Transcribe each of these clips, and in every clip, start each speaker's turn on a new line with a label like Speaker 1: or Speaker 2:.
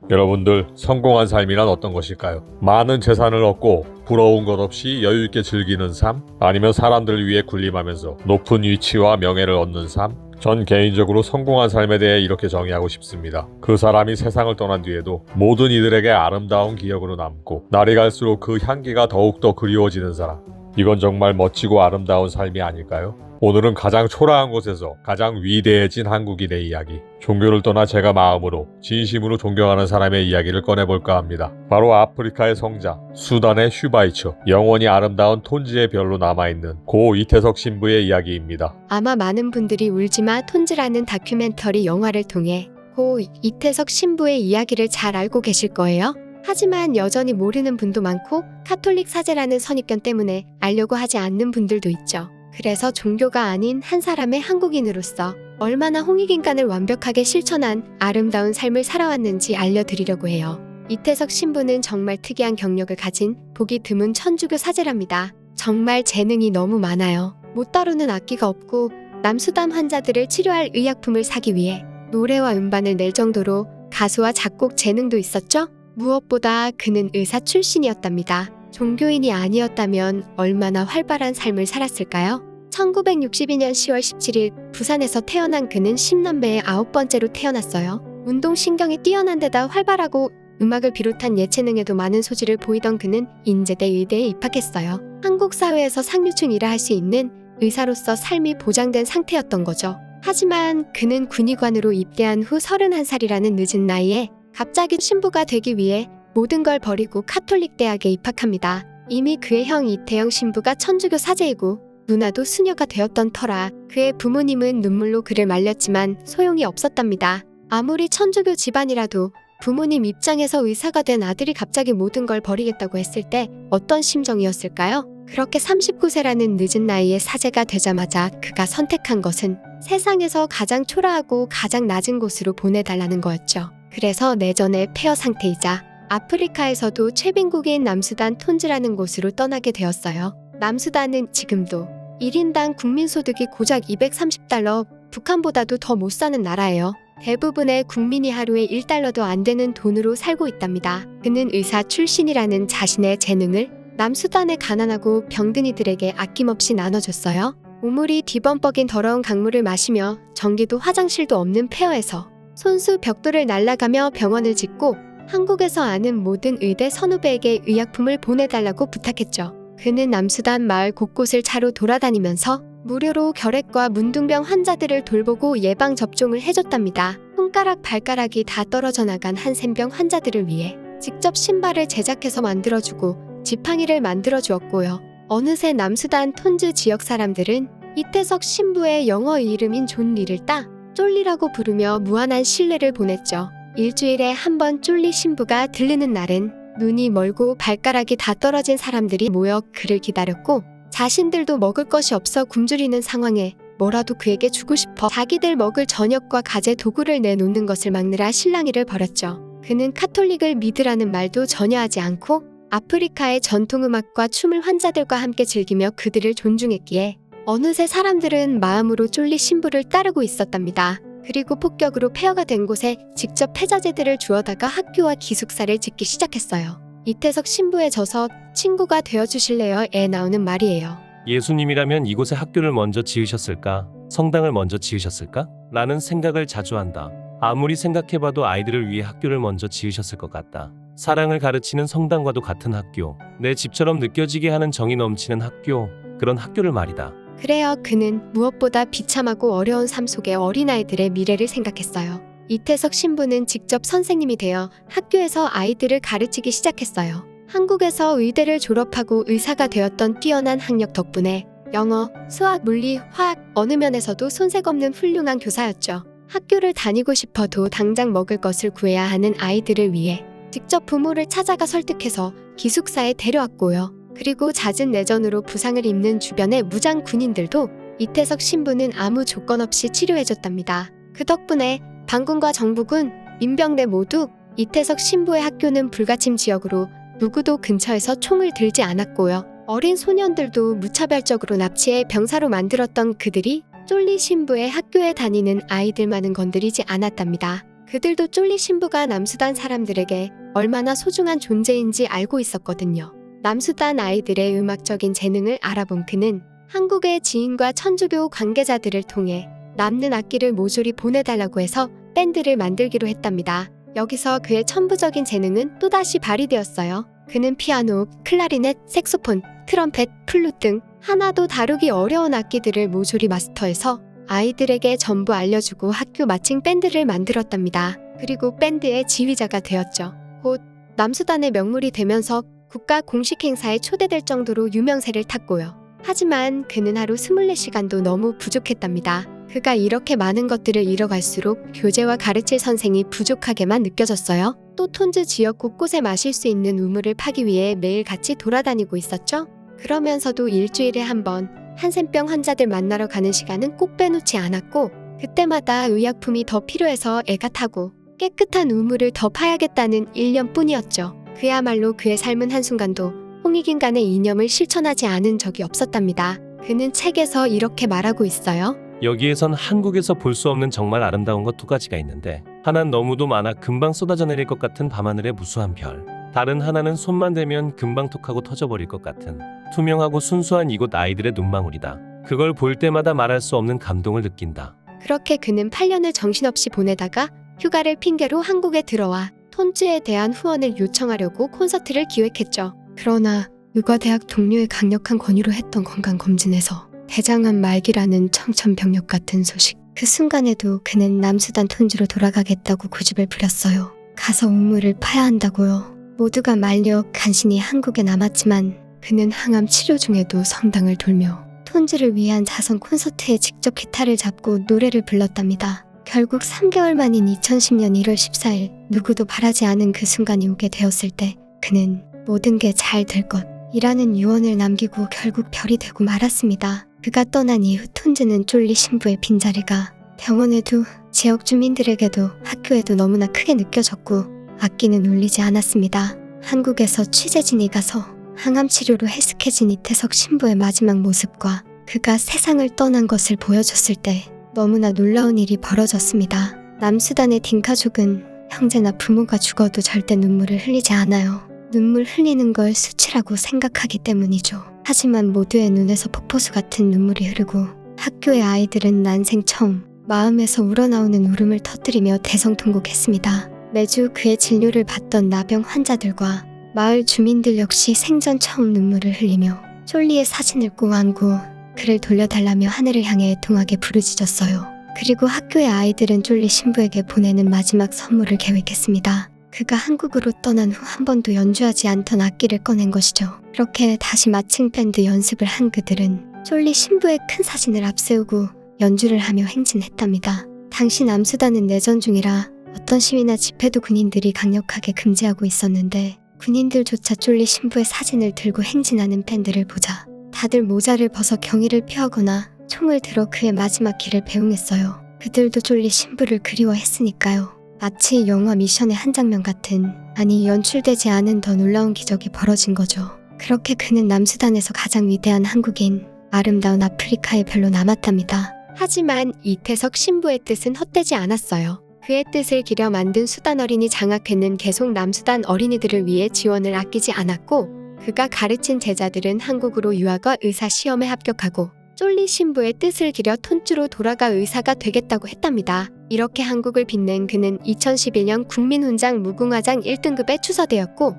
Speaker 1: 여러분들, 성공한 삶이란 어떤 것일까요? 많은 재산을 얻고 부러운 것 없이 여유있게 즐기는 삶? 아니면 사람들을 위해 군림하면서 높은 위치와 명예를 얻는 삶? 전 개인적으로 성공한 삶에 대해 이렇게 정의하고 싶습니다. 그 사람이 세상을 떠난 뒤에도 모든 이들에게 아름다운 기억으로 남고 날이 갈수록 그 향기가 더욱더 그리워지는 사람. 이건 정말 멋지고 아름다운 삶이 아닐까요? 오늘은 가장 초라한 곳에서 가장 위대해진 한국인의 이야기, 종교를 떠나 제가 마음으로 진심으로 존경하는 사람의 이야기를 꺼내볼까 합니다. 바로 아프리카의 성자, 수단의 슈바이처, 영원히 아름다운 톤지의 별로 남아있는 고 이태석 신부의 이야기입니다.
Speaker 2: 아마 많은 분들이 울지마 톤즈라는 다큐멘터리 영화를 통해 고 이태석 신부의 이야기를 잘 알고 계실 거예요. 하지만 여전히 모르는 분도 많고 카톨릭 사제라는 선입견 때문에 알려고 하지 않는 분들도 있죠. 그래서 종교가 아닌 한 사람의 한국인으로서 얼마나 홍익인간을 완벽하게 실천한 아름다운 삶을 살아왔는지 알려드리려고 해요. 이태석 신부는 정말 특이한 경력을 가진 보기 드문 천주교 사제랍니다. 정말 재능이 너무 많아요. 못 다루는 악기가 없고 남수담 환자들을 치료할 의약품을 사기 위해 노래와 음반을 낼 정도로 가수와 작곡 재능도 있었죠. 무엇보다 그는 의사 출신이었답니다. 종교인이 아니었다면 얼마나 활발한 삶을 살았을까요? 1962년 10월 17일 부산에서 태어난 그는 10남매의 9번째로 태어났어요. 운동신경이 뛰어난 데다 활발하고 음악을 비롯한 예체능에도 많은 소질을 보이던 그는 인제대 의대에 입학했어요. 한국 사회에서 상류층 일을 할 수 있는 의사로서 삶이 보장된 상태였던 거죠. 하지만 그는 군의관으로 입대한 후 31살이라는 늦은 나이에 갑자기 신부가 되기 위해 모든 걸 버리고 카톨릭 대학에 입학합니다. 이미 그의 형 이태영 신부가 천주교 사제이고 누나도 수녀가 되었던 터라 그의 부모님은 눈물로 그를 말렸지만 소용이 없었답니다. 아무리 천주교 집안이라도 부모님 입장에서 의사가 된 아들이 갑자기 모든 걸 버리겠다고 했을 때 어떤 심정이었을까요? 그렇게 39세라는 늦은 나이에 사제가 되자마자 그가 선택한 것은 세상에서 가장 초라하고 가장 낮은 곳으로 보내달라는 거였죠. 그래서 내전의 폐허 상태이자 아프리카에서도 최빈국인 남수단 톤즈라는 곳으로 떠나게 되었어요. 남수단은 지금도 1인당 국민소득이 고작 230달러, 북한보다도 더 못 사는 나라예요. 대부분의 국민이 하루에 1달러도 안 되는 돈으로 살고 있답니다. 그는 의사 출신이라는 자신의 재능을 남수단의 가난하고 병든이들에게 아낌없이 나눠줬어요. 우물이 뒤범벅인 더러운 강물을 마시며 전기도 화장실도 없는 폐허에서 손수 벽돌을 날아가며 병원을 짓고 한국에서 아는 모든 의대 선후배에게 의약품을 보내달라고 부탁했죠. 그는 남수단 마을 곳곳을 차로 돌아다니면서 무료로 결핵과 문둥병 환자들을 돌보고 예방접종을 해줬답니다. 손가락 발가락이 다 떨어져 나간 한센병 환자들을 위해 직접 신발을 제작해서 만들어주고 지팡이를 만들어주었고요. 어느새 남수단 톤즈 지역 사람들은 이태석 신부의 영어 이름인 존 리를 따 쫄리라고 부르며 무한한 신뢰를 보냈죠. 일주일에 한 번 쫄리 신부가 들르는 날은 눈이 멀고 발가락이 다 떨어진 사람들이 모여 그를 기다렸고 자신들도 먹을 것이 없어 굶주리는 상황에 뭐라도 그에게 주고 싶어 자기들 먹을 저녁과 가재 도구를 내놓는 것을 막느라 실랑이를 벌였죠. 그는 카톨릭을 믿으라는 말도 전혀 하지 않고 아프리카의 전통음악과 춤을 환자들과 함께 즐기며 그들을 존중했기에 어느새 사람들은 마음으로 쫄리 신부를 따르고 있었답니다. 그리고 폭격으로 폐허가 된 곳에 직접 폐자재들을 주워다가 학교와 기숙사를 짓기 시작했어요. 이태석 신부에 져서 친구가 되어주실래요?에 나오는 말이에요.
Speaker 3: 예수님이라면 이곳에 학교를 먼저 지으셨을까? 성당을 먼저 지으셨을까? 라는 생각을 자주 한다. 아무리 생각해봐도 아이들을 위해 학교를 먼저 지으셨을 것 같다. 사랑을 가르치는 성당과도 같은 학교, 내 집처럼 느껴지게 하는 정이 넘치는 학교, 그런 학교를 말이다.
Speaker 2: 그래요. 그는 무엇보다 비참하고 어려운 삶 속의 어린아이들의 미래를 생각했어요. 이태석 신부는 직접 선생님이 되어 학교에서 아이들을 가르치기 시작했어요. 한국에서 의대를 졸업하고 의사가 되었던 뛰어난 학력 덕분에 영어, 수학, 물리, 화학 어느 면에서도 손색 없는 훌륭한 교사였죠. 학교를 다니고 싶어도 당장 먹을 것을 구해야 하는 아이들을 위해 직접 부모를 찾아가 설득해서 기숙사에 데려왔고요. 그리고 잦은 내전으로 부상을 입는 주변의 무장 군인들도 이태석 신부는 아무 조건 없이 치료해줬답니다. 그 덕분에 반군과 정부군, 민병대 모두 이태석 신부의 학교는 불가침 지역으로 누구도 근처에서 총을 들지 않았고요. 어린 소년들도 무차별적으로 납치해 병사로 만들었던 그들이 쫄리 신부의 학교에 다니는 아이들만은 건드리지 않았답니다. 그들도 쫄리 신부가 남수단 사람들에게 얼마나 소중한 존재인지 알고 있었거든요. 남수단 아이들의 음악적인 재능을 알아본 그는 한국의 지인과 천주교 관계자들을 통해 남는 악기를 모조리 보내달라고 해서 밴드를 만들기로 했답니다. 여기서 그의 천부적인 재능은 또다시 발휘되었어요. 그는 피아노, 클라리넷, 색소폰, 트럼펫, 플룻 등 하나도 다루기 어려운 악기들을 모조리 마스터해서 아이들에게 전부 알려주고 학교 마칭 밴드를 만들었답니다. 그리고 밴드의 지휘자가 되었죠. 곧 남수단의 명물이 되면서 국가 공식 행사에 초대될 정도로 유명세를 탔고요. 하지만 그는 하루 24시간도 너무 부족했답니다. 그가 이렇게 많은 것들을 잃어갈수록 교재와 가르칠 선생이 부족하게만 느껴졌어요. 또 톤즈 지역 곳곳에 마실 수 있는 우물을 파기 위해 매일 같이 돌아다니고 있었죠. 그러면서도 일주일에 한 번 한센병 환자들 만나러 가는 시간은 꼭 빼놓지 않았고 그때마다 의약품이 더 필요해서 애가 타고 깨끗한 우물을 더 파야겠다는 일념뿐이었죠. 그야말로 그의 삶은 한순간도 홍익인간의 이념을 실천하지 않은 적이 없었답니다. 그는 책에서 이렇게 말하고 있어요.
Speaker 3: 여기에선 한국에서 볼 수 없는 정말 아름다운 것 두 가지가 있는데 하나는 너무도 많아 금방 쏟아져 내릴 것 같은 밤하늘의 무수한 별, 다른 하나는 손만 대면 금방 톡하고 터져버릴 것 같은 투명하고 순수한 이곳 아이들의 눈망울이다. 그걸 볼 때마다 말할 수 없는 감동을 느낀다.
Speaker 2: 그렇게 그는 8년을 정신없이 보내다가 휴가를 핑계로 한국에 들어와 톤즈에 대한 후원을 요청하려고 콘서트를 기획했죠. 그러나 의과대학 동료의 강력한 권유로 했던 건강검진에서 대장암 말기라는 청천벽력 같은 소식. 그 순간에도 그는 남수단 톤즈로 돌아가겠다고 고집을 부렸어요. 가서 우물을 파야 한다고요. 모두가 말려 간신히 한국에 남았지만 그는 항암 치료 중에도 성당을 돌며 톤즈를 위한 자선 콘서트에 직접 기타를 잡고 노래를 불렀답니다. 결국 3개월 만인 2010년 1월 14일 누구도 바라지 않은 그 순간이 오게 되었을 때 그는 모든 게 잘 될 것이라는 유언을 남기고 결국 별이 되고 말았습니다. 그가 떠난 이후 톤즈는 쫄리 신부의 빈자리가 병원에도 지역 주민들에게도 학교에도 너무나 크게 느껴졌고 악기는 울리지 않았습니다. 한국에서 취재진이 가서 항암 치료로 해숙해진 이태석 신부의 마지막 모습과 그가 세상을 떠난 것을 보여줬을 때 너무나 놀라운 일이 벌어졌습니다. 남수단의 딩가족은 형제나 부모가 죽어도 절대 눈물을 흘리지 않아요. 눈물 흘리는 걸 수치라고 생각하기 때문이죠. 하지만 모두의 눈에서 폭포수 같은 눈물이 흐르고 학교의 아이들은 난생 처음 마음에서 우러나오는 울음을 터뜨리며 대성통곡했습니다. 매주 그의 진료를 받던 나병 환자들과 마을 주민들 역시 생전 처음 눈물을 흘리며 쫄리의 사진을 꼭 안고 그를 돌려달라며 하늘을 향해 애통하게 부르짖었어요. 그리고 학교의 아이들은 쫄리 신부에게 보내는 마지막 선물을 계획했습니다. 그가 한국으로 떠난 후 한 번도 연주하지 않던 악기를 꺼낸 것이죠. 그렇게 다시 마칭 밴드 연습을 한 그들은 쫄리 신부의 큰 사진을 앞세우고 연주를 하며 행진했답니다. 당시 남수단은 내전 중이라 어떤 시위나 집회도 군인들이 강력하게 금지하고 있었는데 군인들조차 쫄리 신부의 사진을 들고 행진하는 밴드를 보자 다들 모자를 벗어 경의를 표하거나 총을 들어 그의 마지막 길을 배웅했어요. 그들도 쫄리 신부를 그리워했으니까요. 마치 영화 미션의 한 장면 같은, 아니 연출되지 않은 더 놀라운 기적이 벌어진 거죠. 그렇게 그는 남수단에서 가장 위대한 한국인, 아름다운 아프리카에 별로 남았답니다. 하지만 이태석 신부의 뜻은 헛되지 않았어요. 그의 뜻을 기려 만든 수단 어린이 장학회는 계속 남수단 어린이들을 위해 지원을 아끼지 않았고 그가 가르친 제자들은 한국으로 유학과 의사 시험에 합격하고 쫄리 신부의 뜻을 기려 톤주로 돌아가 의사가 되겠다고 했답니다. 이렇게 한국을 빛낸 그는 2011년 국민훈장 무궁화장 1등급에 추서되었고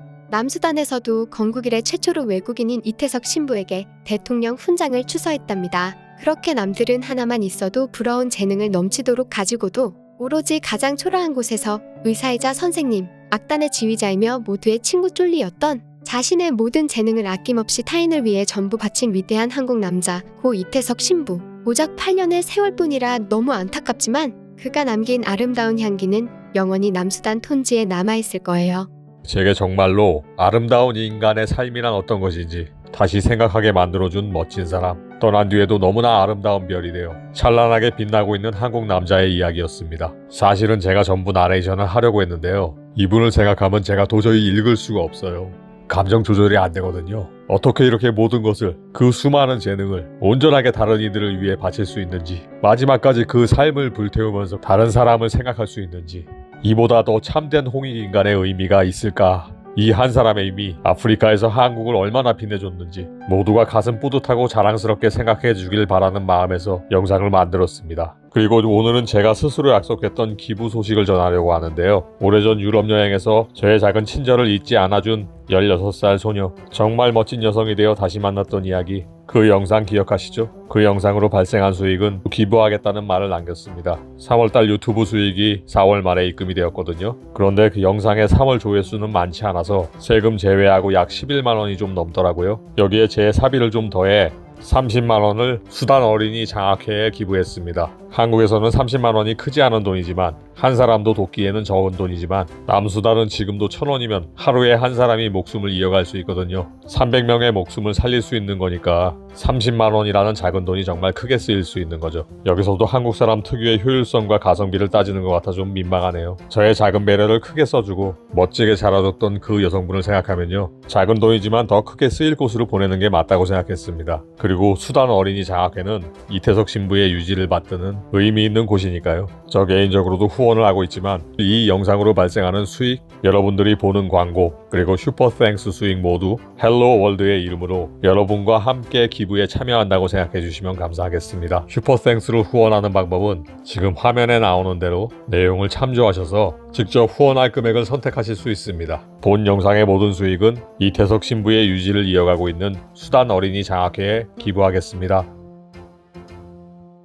Speaker 2: 남수단에서도 건국 이래 최초로 외국인인 이태석 신부에게 대통령 훈장을 추서했답니다. 그렇게 남들은 하나만 있어도 부러운 재능을 넘치도록 가지고도 오로지 가장 초라한 곳에서 의사이자 선생님, 악단의 지휘자이며 모두의 친구 쫄리였던 자신의 모든 재능을 아낌없이 타인을 위해 전부 바친 위대한 한국 남자 고 이태석 신부. 고작 8년의 세월뿐이라 너무 안타깝지만 그가 남긴 아름다운 향기는 영원히 남수단 톤지에 남아있을 거예요.
Speaker 1: 제게 정말로 아름다운 인간의 삶이란 어떤 것인지 다시 생각하게 만들어준 멋진 사람. 떠난 뒤에도 너무나 아름다운 별이 되어 찬란하게 빛나고 있는 한국 남자의 이야기였습니다. 사실은 제가 전부 나레이션을 하려고 했는데요. 이분을 생각하면 제가 도저히 읽을 수가 없어요. 감정 조절이 안 되거든요. 어떻게 이렇게 모든 것을, 그 수많은 재능을 온전하게 다른 이들을 위해 바칠 수 있는지, 마지막까지 그 삶을 불태우면서 다른 사람을 생각할 수 있는지, 이보다 더 참된 홍익인간의 의미가 있을까? 이 한 사람의 힘이 아프리카에서 한국을 얼마나 빛내줬는지 모두가 가슴 뿌듯하고 자랑스럽게 생각해 주길 바라는 마음에서 영상을 만들었습니다. 그리고 오늘은 제가 스스로 약속했던 기부 소식을 전하려고 하는데요. 오래전 유럽 여행에서 저의 작은 친절을 잊지 않아준 16살 소녀, 정말 멋진 여성이 되어 다시 만났던 이야기, 그 영상 기억하시죠? 그 영상으로 발생한 수익은 기부하겠다는 말을 남겼습니다. 3월달 유튜브 수익이 4월 말에 입금이 되었거든요. 그런데 그 영상의 3월 조회수는 많지 않아서 세금 제외하고 약 11만 원이 좀 넘더라고요. 여기에 제 사비를 좀 더해 30만 원을 수단 어린이 장학회에 기부했습니다. 한국에서는 30만 원이 크지 않은 돈이지만 한 사람도 돕기에는 적은 돈이지만 남수단은 지금도 1,000원이면 하루에 한 사람이 목숨을 이어갈 수 있거든요. 300명의 목숨을 살릴 수 있는 거니까 30만 원이라는 작은 돈이 정말 크게 쓰일 수 있는 거죠. 여기서도 한국 사람 특유의 효율성과 가성비를 따지는 것 같아 좀 민망하네요. 저의 작은 배려를 크게 써주고 멋지게 자라줬던 그 여성분을 생각하면요. 작은 돈이지만 더 크게 쓰일 곳으로 보내는 게 맞다고 생각했습니다. 그리고 수단 어린이 장학회는 이태석 신부의 유지를 받드는 의미 있는 곳이니까요. 저 개인적으로도 후원을 하고 있지만 이 영상으로 발생하는 수익, 여러분들이 보는 광고, 그리고 슈퍼땡스 수익 모두 헬로 월드의 이름으로 여러분과 함께 기부에 참여한다고 생각해 주시면 감사하겠습니다. 슈퍼땡스를 후원하는 방법은 지금 화면에 나오는 대로 내용을 참조하셔서 직접 후원할 금액을 선택하실 수 있습니다. 본 영상의 모든 수익은 이태석 신부의 유지를 이어가고 있는 수단 어린이 장학회에 기부하겠습니다.